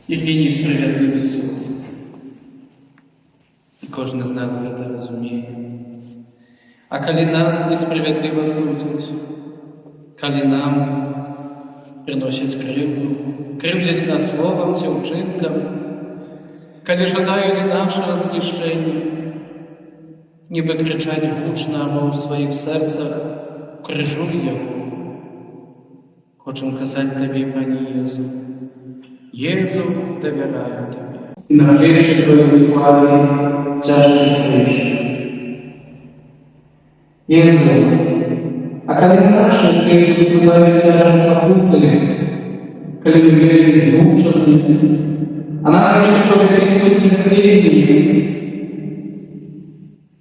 який несправедливий суд. І кожен з нас це розуміє. А коли нас несправедливо судять, коли нам приносять кривду, кривдять нас словом чи вчинком, коли жадають нашого знищення, ніби кричать гучно або у своїх серцях «Крижуй його», хочемо казати тобі, пані Єзу, Єзу, довіряю тобі. І на крижі твоїй славі тяжкий криж. Єзу, а коли наші крижі складають тяжкі покути, коли ми вірили змучені, а нарешті повірили терпінні,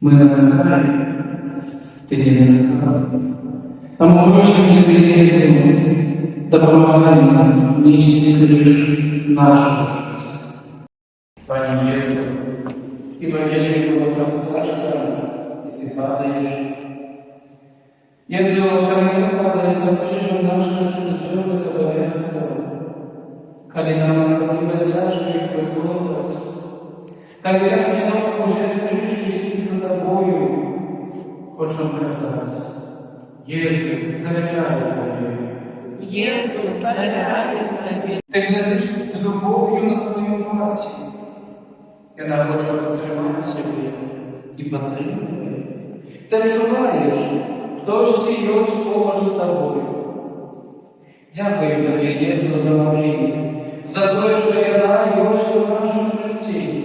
ми намагаємо, ти не намагаємо. Тому просимо тебе, Єзу, допомагай нам нести криж нашого життя. Пані Єзу, ти повірила в концерта, і ти падаєш. Єзу, коли ми падаємо на крижу нашого життєвого обов'язку, коли нам особливо тяжко їх виконувати, коли як не нам уже крижі за тобою, хочемо казати, Єзу, довіряю тобі. Єзу, довіряю тобі. Ти глядиш з любов'ю на свою працю. І вона хоче підтримати себе і підтримує. Ти відчуваєш, хтось є поруч з тобою. Дякую тобі, Єзу, за Марію, за те, що я даю у нашому житті,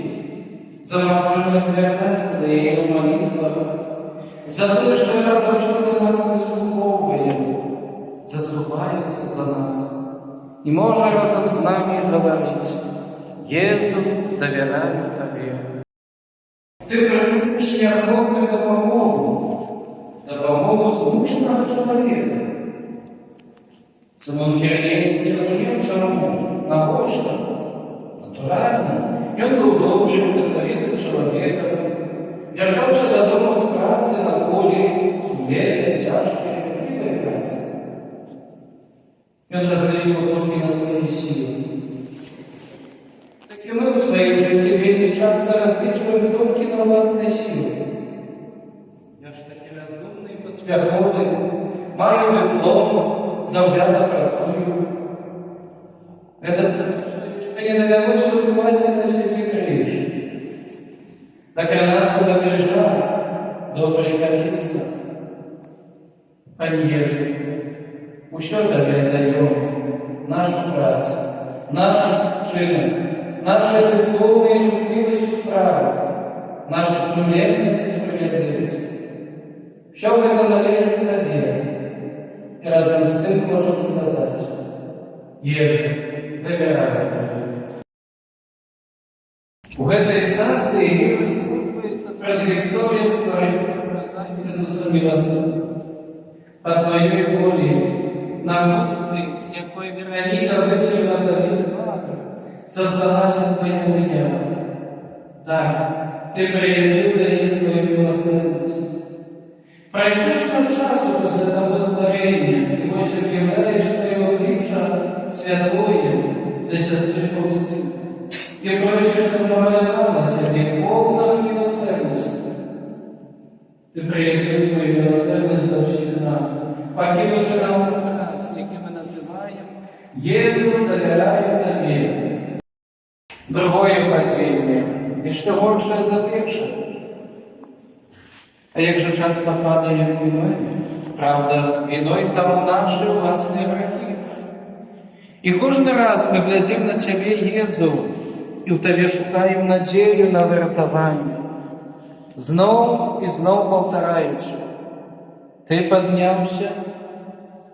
за можливість звертатися до її молитвами, за те, що я завжди нас вислуховує, заступається за нас і може разом з нами говорити: Єзу, довіряю тобі. Ти приймеш охотну допомогу змушеного чоловіка. Симон Кирилець не розумів, чому, навіщо, натурально. Він був добрим, працьовитим чоловіком, вертався додому з праці на полі, сумління, тяжкої, хлібної праці. Він розрішив трохи на свої сили. Так і ми у своїй житті вельми часто розрішуємо тільки на власні сили. Я ж такий розумний, посвятковий, маю диплом, завзято працюю. Это значит, что не довелось взяться на себе криж. Докранаться до крижа добре і корисно. Пані Єзу, у що тобі віддаємо нашу працю, наш вчинок, нашу любов і любливість у справі, нашу сумлінність і справедливість. Що воно належить тобі? І разом з тим можемо сказати: Єзу, довіряю тобі. У этой станції висвітлюється предісторія створення Ісуса Милосердя. По твоїй волі, на густи, якої Вероніка вичерла Давид, создалася твоя меня. Так, ти проявив до її свою милосердність. Пройшовши часу після того створення, ти ось об'являєш своє обличчя святое для сестри Фаустини. Ти просиш, щоб помоляла тебе повного милосердності. Ти проявив свою милосердність до всіх нас, покинувши нам нас, які ми називаємо Єзу, довіряю тобі. Другое падіння, і що горше за перше. А як же часто падає війною? Правда, війною тому наші власні враги. І кожен раз ми глядимо на тебе, Єзу, і в тебе шукаємо надію на врятування. Знов і знов повторяючи: ти піднявся,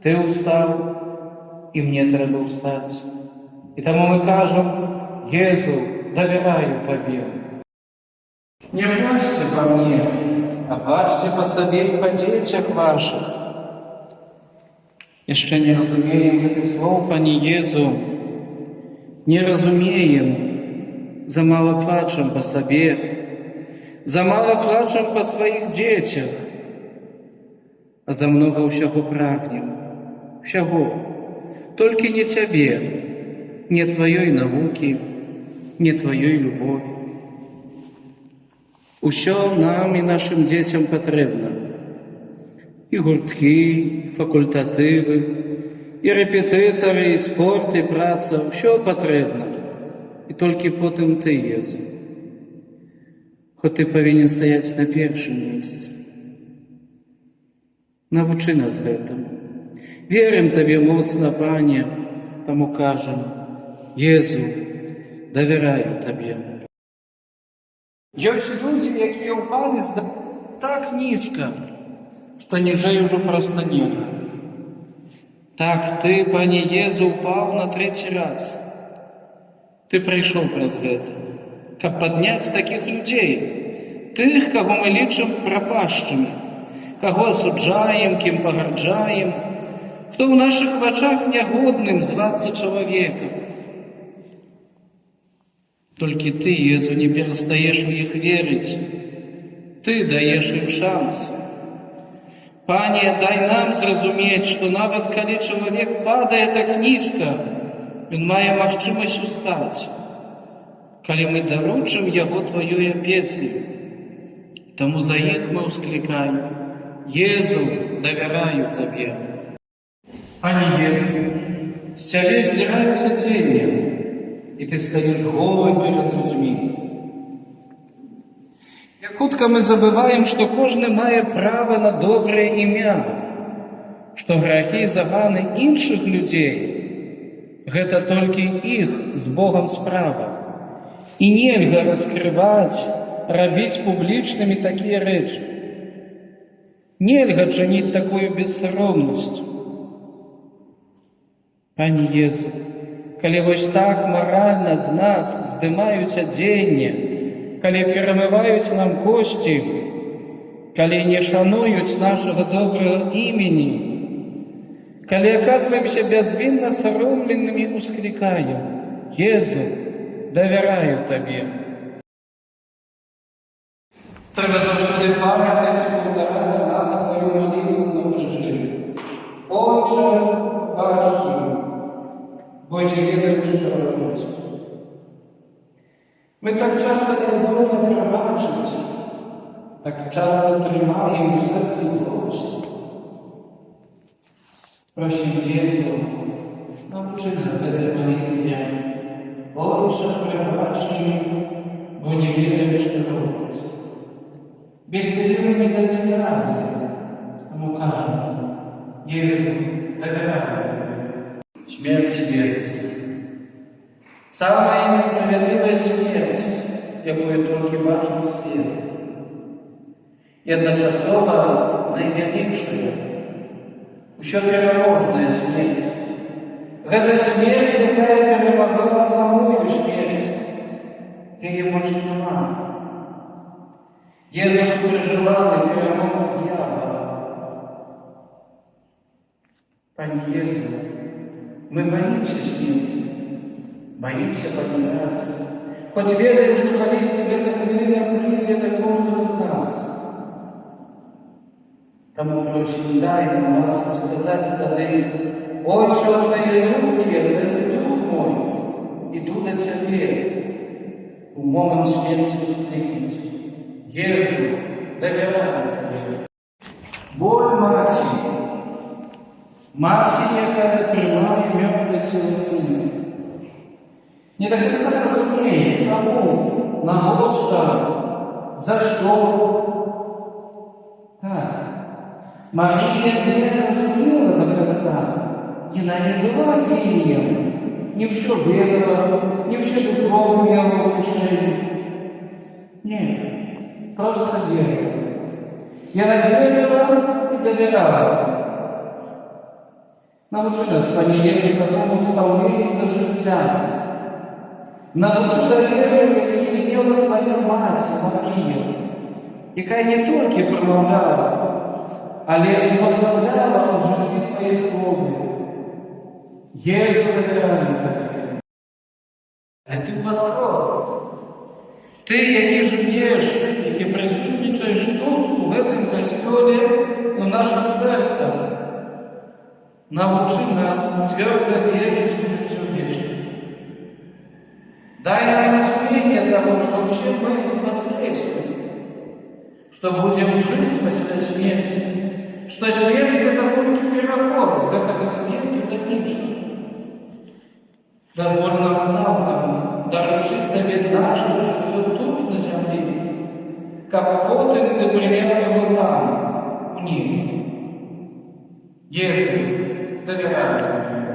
ти устав, і мені треба устати. І тому ми кажемо: Єзу, довіряю тобі. Не плачьте по мне, а плачьте по собі і по дітях ваших. Jeszcze nie rozumiemy tych słów, Pani Jezu. Nie rozumiemy. Za mało płaczem po sobie. Za mało płaczem po swoich dzieciach. A za mnogo всього прагнем. Всього. Только не Тебе, не Твоей науки, не Твоей любові. Усё нам і нашим дзецям патрэбна. І гурткі, і факультатывы, і рэпетытары, і спорт, і праца. Усё патрэбна. І толькі потым Ты, Езу. Хоць Ты павінен стаяць на першым месцы. Навучы нас гэтаму. Верым Табе моцна, Пане, таму кажам: Езу, давяраю Табе. Ёсць людзі, якія ўпалі так нізка, што ніжэй ужо проста нельга. Так Ты, Пане Езу, упаў на 3-й раз. Ты прайшоў праз гэта, каб падняць такіх людзей, тых, каго мы лічым прапашчымі, каго асуджаем, кім пагарджаем, хто ў нашых вачах нягодным звацца чалавекам. Толькі Ты, Езу, не перастаеш у іх верыць. Ты даеш ім шанс. Пане, дай нам зразумець, што нават калі чалавек падае так нізка, ён мае магчымасць устаць, калі мы даручым яго Тваёй апецы. Таму за іх мы ўсклікаем: Езу, давяраю Табе. Пане Езу, з Цябе здзіраюць адзенне, і Ты стаеш голы перад людзьмі. Як хутка мы забываем, што кожны мае права на добрае імя, што грахі і заганы іншых людзей — гэта толькі іх з Богам справа. І нельга раскрываць, рабіць публічнымі такія рэчы. Нельга чыніць такую бессаромнасць. Пане Езу, калі вось так маральна з нас здымаюць адзенне, калі перамываюць нам косці, калі не шануюць нашага добрага імені, калі аказваемся бязвінна саромленымі, усклікаем: Езу, давяраю Табе. Трэба заўсёды памятаць і паўтараць нам Тваю малітву на прыжыве: Отче, бачу, бо не ведаю, што робіць. Мы так часта не здольны прабачыць, так часта трымаем у сэрцы злосць. Просім Езу, навучы нас гэтай малітве: Отче, прабач ім, бо не ведаю, што робіць. Без Тебе мы не дадзім рады, таму кажам: Езу, давяраю Табе. Смерць Езуса. Самая несправедливая смерть, якую толькі бачыў свет. І адначасова найвялікшая, усё пераможная смерць. Гэта смерць, якая перамагала самую смерць. Яе больш няма. Езус прыжываны перамог д'ябала. Пане Езу, мы боимся смерти, боимся памирать, хоть ведаем, что колись эта хвилина прийдет до каждого из нас. Тому просим, дай нам ласку сказать тады: Отче, в Твои руки я дух мой, иду до Тебе. В момент смерти устрикнуть: Езу, давяраю Тебе. Боль Маці, якая приймає мертве тіло сина. Не до кінця розуміє, чому, навіщо, за що. Так, Марія не розуміла до кінця, і вона не була генієм, ні в що вірила, ні в що духовно мала в душі. Ні, просто вірила. Вона вірила і довіряла. Навчи нас, Пане Єзу, такому ставленню до життя. Навчи довіру, який вела Твоя Мать Марія, яка не тільки промовляла, але й поставляла у житті Твоє Слово. Єзу, довіряю Тобі. А Ти воскрес. Ти, який живеш, який присутнічаєш тут, у цьому костьолі, у наших серцях, навчи нас твердо верить у життя вічне. Дай нам разумение того, что вообще мы воскреснем, что будем жить после смерти, что смерть — это будет переход с этого свету до ниже. Дозволь нам цалком дорожить Тебе наше життя тут, на земле, как потом Ты принял его там, в небе. Если доверяем Тебе.